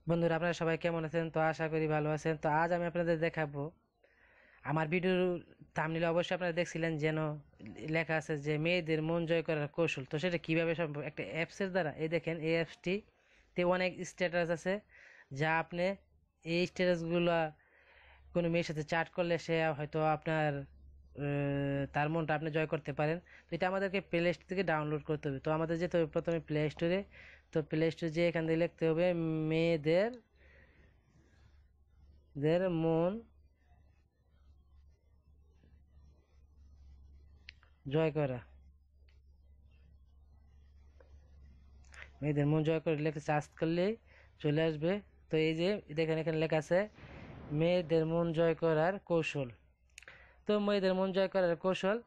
বন্ধুরা, আপনারা সবাই কেমন আছেন? তো আশা করি ভালো আছেন। তো আজ আমি আপনাদের দেখাবো আমার ভিডিওর থাম্বনেইলে অবশ্যই আপনারা দেখছিলেন যেন লেখা আছে যে মেয়েদের মন জয় করার কৌশল। তো সেটা কিভাবে সম্ভব একটা অ্যাপসের দ্বারা। এই দেখেন, এই অ্যাপসটি তে অনেক স্ট্যাটাস আছে, যা আপনি এই স্ট্যাটাসগুলো কোনো মেয়ের সাথে চ্যাট করলে সে হয়তো আপনার তার মনটা আপনি জয় করতে পারেন। তো এটা আমাদেরকে প্লে স্টোর থেকে ডাউনলোড করতে হবে। তো আমাদের যেতে হবে প্রথমে প্লে স্টোরে। তো প্লে স্টোরে যেয়ে এখান থেকে লিখতে হবে মেয়েদের দের মন জয় করা। মেয়েদের মন জয় করে লেখে সার্চ করলেই চলে আসবে। তো এই যে দেখেন, এখানে লেখা আছে মেয়েদের মন জয় করার কৌশল। তো মেয়েদের মন জয় করার কৌশল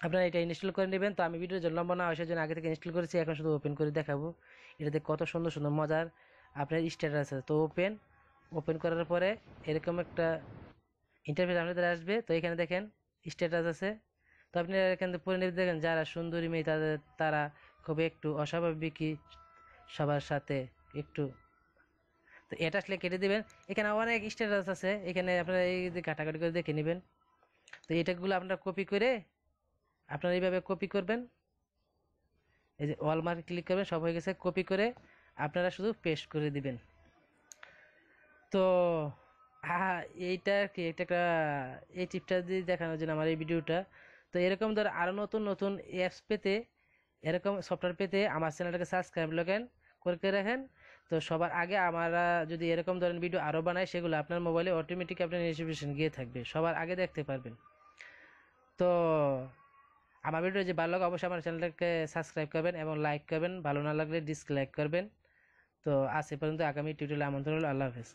আপনারা এটা ইনস্টল করে নেবেন। তো আমি ভিডিওর জন্য লম্বা না হয় সেজন্য আগে থেকে ইনস্টল করেছি, এখন শুধু ওপেন করে দেখাবো। এটাতে কত সুন্দর সুন্দর মজার আপনার স্ট্যাটাস আছে। তো ওপেন ওপেন করার পরে এরকম একটা ইন্টারফেস আপনাদের আসবে। তো এখানে দেখেন স্ট্যাটাস আছে। তো আপনি এখান থেকে পড়ে নিয়ে দেখেন যারা সুন্দরী মেয়ে তারা খুব একটু অস্বাভাবিকই সবার সাথে একটু। তো এটা আসলে কেটে দিবেন। এখানে অনেক স্ট্যাটাস আছে, এখানে আপনারা এই যে কাটাকাটি করে দেখে নেবেন। তো এটাগুলো আপনারা কপি করে আপনারা এইভাবে কপি করবেন। এই যে অল মার্কে ক্লিক করবেন, সব হয়ে গেছে। কপি করে আপনারা শুধু পেস্ট করে দিবেন। তো এইটা কি এটা একটা এই টিপটা দিয়ে দেখানোর জন্য আমার এই ভিডিওটা। তো এরকম ধর আরও নতুন নতুন অ্যাপস পেতে, এরকম সফটওয়্যার পেতে আমার চ্যানেলটাকে সাবস্ক্রাইব করে রাখেন। তো সবার আগে আমরা যদি এরকম ধরনের ভিডিও আরও বানাই, সেগুলো আপনার মোবাইলে অটোমেটিক আপনার নোটিফিকেশন গিয়ে থাকবে, সবার আগে দেখতে পারবেন। তো আমার ভিডিও যে ভালো লাগে অবশ্যই আমার চ্যানেলটাকে সাবস্ক্রাইব করবেন এবং লাইক করবেন, ভালো না লাগলে ডিসলাইক করবেন। তো আজ এ পর্যন্ত, আগামী টিউটোরিয়ালে আমন্ত্রণ হলো। আল্লাহ হাফেজ।